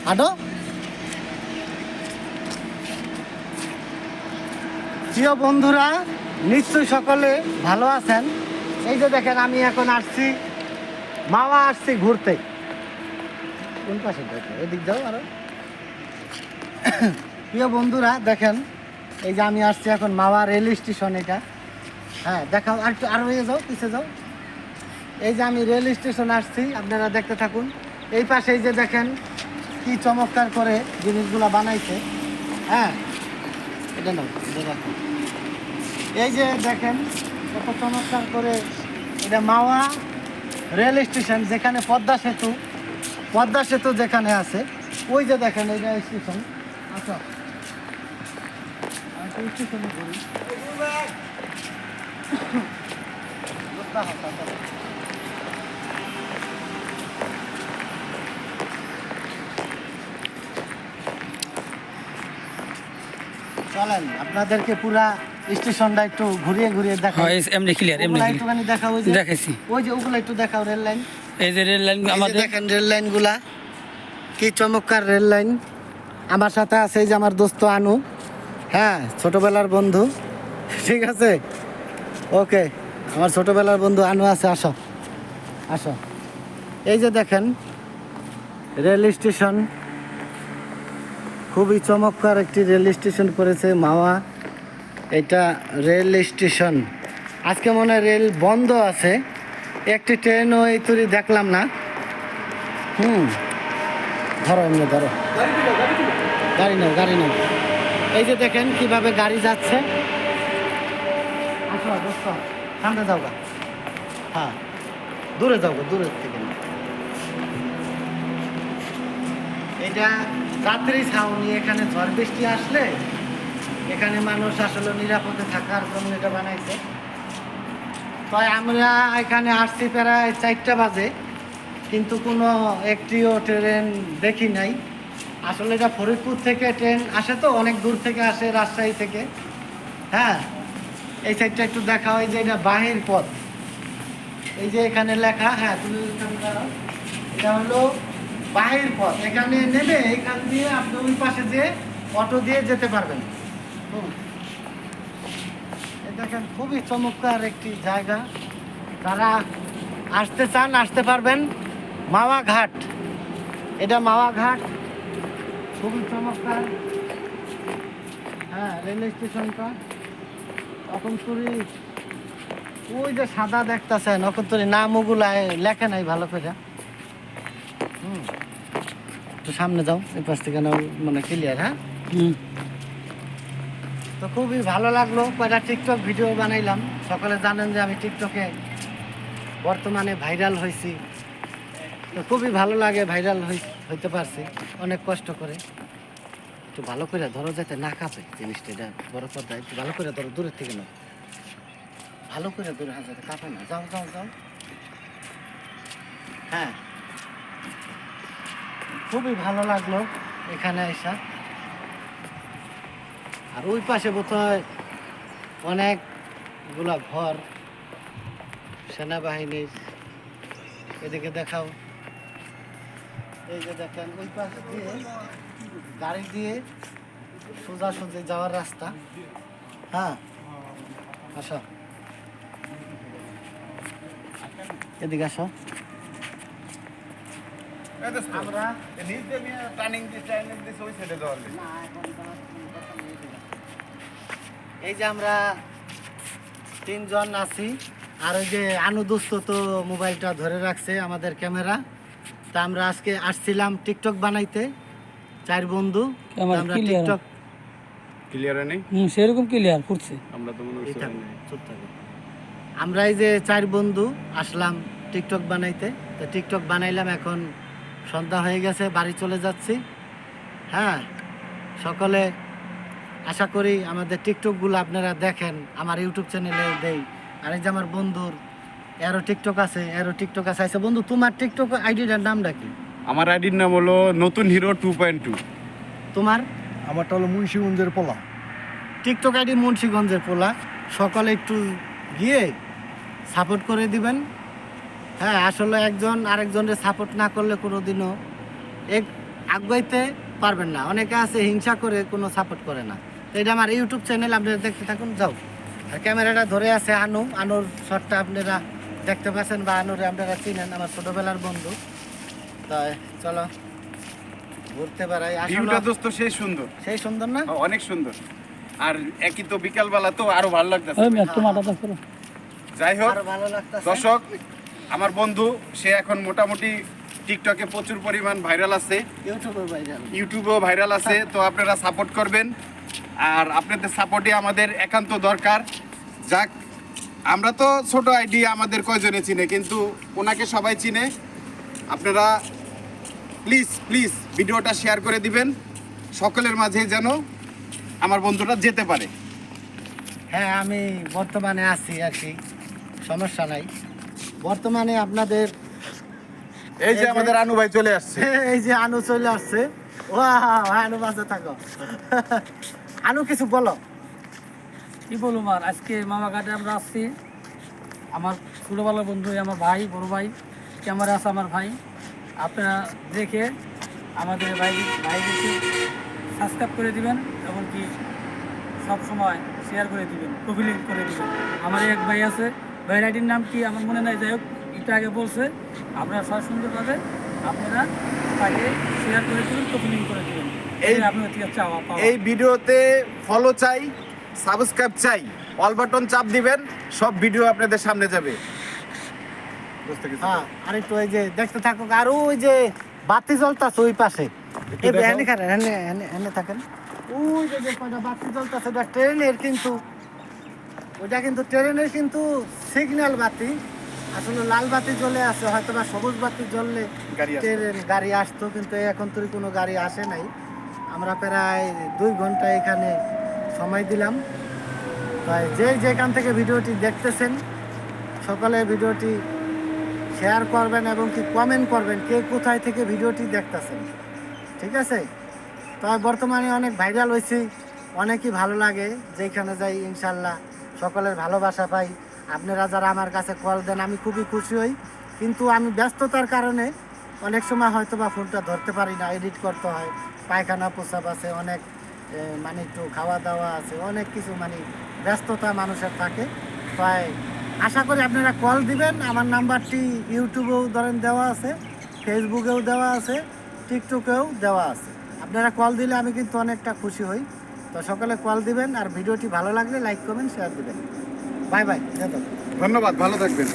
হাঁটো। প্রিয় বন্ধুরা, নিশ্চয়ই সকলে ভালো আছেন। এই যে দেখেন, আমি এখন আসছি মাওয়া, আসছি ঘুরতে। কোন পাশে এদিক যাও আরো। প্রিয় বন্ধুরা দেখেন, এই যে আমি আসছি এখন মাওয়া রেল স্টেশন। এটা হ্যাঁ দেখাও, আর একটু আরো হয়ে যাও, পিছিয়ে যাও। এই যে আমি রেল স্টেশন আসছি, আপনারা দেখতে থাকুন। এই পাশে এই যে দেখেন কি চমৎকার করে জিনিসগুলো বানাইছে। হ্যাঁ এটা নাও, এটা দেখো। এই যে দেখেন কত চমৎকার করে, এটা মাওয়া রেল স্টেশন, যেখানে পদ্মা সেতু যেখানে আছে, ওই যে দেখেন এটা স্টেশন। আচ্ছা স্টেশনে ঘুরি। চলেন আপনাদেরকে পুরা স্টেশনটা একটু ঘুরিয়ে ঘুরিয়ে দেখাই। এমনি ক্লিয়ার, এমনি একটুখানি দেখাও। ওই যে দেখাইছি, ওই যে ওগুলো একটু দেখাও, রেল লাইন। এই যে রেল লাইন আমাদের। দেখেন রেল লাইন গুলা কি চমৎকার রেল লাইন। আমার সাথে আছে এই যে আমার দোস্ত আনু, হ্যাঁ ছোটবেলার বন্ধু, ঠিক আছে। ওকে, আমার ছোটবেলার বন্ধু আনু আছে। আসো আসো। এই যে দেখেন রেল স্টেশন, খুবই চমৎকার একটি রেল স্টেশন করেছে মাওয়া। এটা রেল স্টেশন, আজকে মনে হয় রেল বন্ধ আছে, একটি ট্রেনও এই তৈরি দেখলাম না। ধরো এমনি ধরো, গাড়ি নাও। এই যে দেখেন কিভাবে গাড়ি যাচ্ছে। আসো দোস্ত, সামনে যাও গা। হ্যাঁ দূরে যাও গা, দূরের থেকে না। এটা যাত্রী ছাউনি। এখানে ঝড় বৃষ্টি আসলে এখানে মানুষ আসলে নিরাপদে থাকার জন্য এটা বানাইছে। তাই আমরা এখানে আসছি প্রায় 4টা বাজে, কিন্তু কোনো একটিও ট্রেন দেখি নাই। আসলে এটা ফরিদপুর থেকে ট্রেন আসে, তো অনেক দূর থেকে আসে, রাজশাহী থেকে। হ্যাঁ এই সাইডটা একটু দেখা হয় যে এটা বাহির পথ। এই যে এখানে লেখা, হ্যাঁ তুমি এখানে দাঁড়াও। এটা হলো বাহির পথ। এখানে নেমে এখান দিয়ে আপনি ওই পাশে যে অটো দিয়ে যেতে পারবেন। দেখেন খুবই চমৎকার একটি জায়গা। যারা আসতে চান আসতে পারবেন। মাওয়া ঘাট, এটা মাওয়া ঘাট, খুবই চমৎকার। হ্যাঁ রেল স্টেশনটা অকন্তরি, ওই যে সাদা দেখতেছেন অকন্তরি, নাম ওগুলা লেখে নাই ভালো করে। তো সামনে যাও, এই পাশ থেকে নাও, মানে ক্লিয়ার। হ্যাঁ তো খুবই ভালো লাগলো। কয়টা টিকটক ভিডিও বানাইলাম। সকলে জানেন যে আমি টিকটকে বর্তমানে ভাইরাল হয়েছি, তো খুবই ভালো লাগে ভাইরাল হইতে পারছি অনেক কষ্ট করে। একটু ভালো করে ধরো যাতে না কাঁপে জিনিসটা, এটা বড় পর্দা। একটু ভালো করে ধরো, দূরের থেকে নাও, ভালো করে ধরে, হাত যাতে কাঁপে না। যাও যাও যাও। হ্যাঁ খুবই ভালো লাগলো এখানে এসা। আর ওই পাশে বোধহয় অনেকগুলা ঘর সেনাবাহিনীর। এদিকে দেখাও। এই যে দেখেন ওই পাশ দিয়ে গাড়ি দিয়ে সোজাসুজি যাওয়ার রাস্তা। হ্যাঁ আসো, এদিকে আসো। আমরা এই যে আমরা 3জন আছি, আর ওই যে আনুদোস্ত তো মোবাইলটা ধরে রাখছে আমাদের ক্যামেরা। তা আমরা আজকে আসছিলাম টিকটক বানাইতে, 4 বন্ধু। আমরা টিকটক ক্লিয়ার নেই, সেরকম ক্লিয়ার করছে। আমরা তো মনে হচ্ছে আমরা এই যে 4 বন্ধু আসলাম টিকটক বানাইতে। তো টিকটক বানাইলাম, এখন সন্ধ্যা হয়ে গেছে, বাড়ি চলে যাচ্ছি। হ্যাঁ সকলে আশা করি আমাদের টিকটকগুলো আপনারা দেখেন, আমার ইউটিউব চ্যানেলে দেই। আর এই যে আমার বন্ধুর এরও টিকটক আছে, আচ্ছা বন্ধু তোমার টিকটক আইডিটার নামটা কি? আমার আইডির নাম হলো নতুন হিরো 2.2। তোমার? আমারটা হলো মুন্সিগঞ্জের পোলা। টিকটক আইডি মুন্সিগঞ্জের পোলা। সকলে একটু গিয়ে সাপোর্ট করে দিবেন। হ্যাঁ আসলে একজন আরেকজনের সাপোর্ট না করলে কোনোদিনও আগাইতে পারবেন না। অনেকে আছে হিংসা করে কোনো সাপোর্ট করে না। তো এটা আমার ইউটিউব চ্যানেল, আপনারা দেখতে থাকুন। যাও, আর ক্যামেরাটা ধরে আছে আনুর শটটা আপনারা দেখতে পাচ্ছেন, বা আনুরে আপনারা চিনেন, আমার ছোটবেলার বন্ধু। তাই চলো ঘুরতে বেড়াই। ভিউটা আসলে দোস্ত সেই সুন্দর, সেই সুন্দর না? অনেক সুন্দর। আর একই তো বিকালবেলা তো আরো ভালো লাগতেছে। ওই একটু মাথাটা করো। যাই হোক আরো ভালো লাগতেছে। দর্শক, আমার বন্ধু সে এখন মোটামুটি টিকটকে প্রচুর পরিমাণ ভাইরাল আছে, ইউটিউবে ভাইরাল। ইউটিউবেও ভাইরাল আছে। তো আপনারা সাপোর্ট করবেন, আর আপনাদের সাপোর্টই আমাদের একান্ত দরকার। যাক, আমরা তো ছোট আইডি, আমাদের কয়জনে চিনে, কিন্তু ওনাকে সবাই চিনে। আপনারা প্লিজ প্লিজ ভিডিওটা শেয়ার করে দিবেন সকলের মাঝে, যেন আমার বন্ধুটা যেতে পারে। হ্যাঁ, আমি বর্তমানে আছি আর কি, সমস্যা নাই। বর্তমানে আপনাদের এই যে আমাদের আনু ভাই চলে আসছে। এই যে আনু চলে আসছে। আনু বাজে থাকো। আনু কিছু বলো। কি বলবো আর, আজকে মামাঘাটে আমরা আসছি। আমার ছোটোবেলার বন্ধু, আমার ভাই, বড় ভাই, ক্যামেরা আছে আমার ভাই। আপনারা দেখে আমাদের ভাইদেরকে সাবস্ক্রাইব করে দিবেন, এমনকি সবসময় শেয়ার করে দিবেন, কপি লিঙ্ক করে দিবেন। আমার এক ভাই আছে, ভাইয়ের আইডির নাম কি আমার মনে নাই, যাই হোক একটু আগে বলছে। আপনারা সবাই সুন্দরভাবে আপনারা তাকে শেয়ার করে দিবেন, কপি লিঙ্ক করে দিবেন। এই আপনার থেকে চাওয়া পাওয়া। এই ভিডিওতে ফলো চাই, সাবস্ক্রাইব চাই, অল বাটন চাপ দিবেন, সব ভিডিও আপনাদের সামনে যাবে। হ্যাঁ, আর একটু ওই যে দেখতে থাকুক। আর ওই যে বাতি জ্বলতাছে ওই পাশে, এই এনে খান, এনে থাকেন। ওই যে কয়টা বাতি জ্বলতাছে, ওটা ট্রেনের, কিন্তু ওটা কিন্তু ট্রেনের কিন্তু সিগন্যাল বাতি। আসলে লাল বাতি জ্বলে আছে, হয়তো বা সবুজ বাতি জ্বললে গাড়ি আসতো। ট্রেন গাড়ি আসতো, কিন্তু এখন তো কোনো গাড়ি আসে নাই। আমরা প্রায় 2 ঘন্টা এখানে সময় দিলাম। তাই যেখান থেকে ভিডিওটি দেখতেছেন, সকালে ভিডিওটি শেয়ার করবেন এবং কি কমেন্ট করবেন কে কোথায় থেকে ভিডিওটি দেখতেছেন, ঠিক আছে? তবে বর্তমানে অনেক ভাইরাল হয়েছি, অনেকই ভালো লাগে। যেখানে যাই ইনশাল্লাহ সকলের ভালোবাসা পাই। আপনারা যারা আমার কাছে কল দেন, আমি খুবই খুশি হই। কিন্তু আমি ব্যস্ততার কারণে অনেক সময় হয়তো বা ফোনটা ধরতে পারি না, এডিট করতে হয়, পায়খানা প্রস্রাব আছে, অনেক মানে একটু খাওয়া দাওয়া আছে, অনেক কিছু মানে ব্যস্ততা মানুষের থাকে। তাই আশা করি আপনারা কল দিবেন। আমার নাম্বারটি ইউটিউবেও ধরেন দেওয়া আছে, ফেসবুকেও দেওয়া আছে, টিকটকেও দেওয়া আছে। আপনারা কল দিলে আমি কিন্তু অনেকটা খুশি হই। তো সকলে কল দিবেন, আর ভিডিওটি ভালো লাগলে লাইক, কমেন্ট, শেয়ার দিবেন। Bye bye. ধন্যবাদ, ভালো থাকবেন।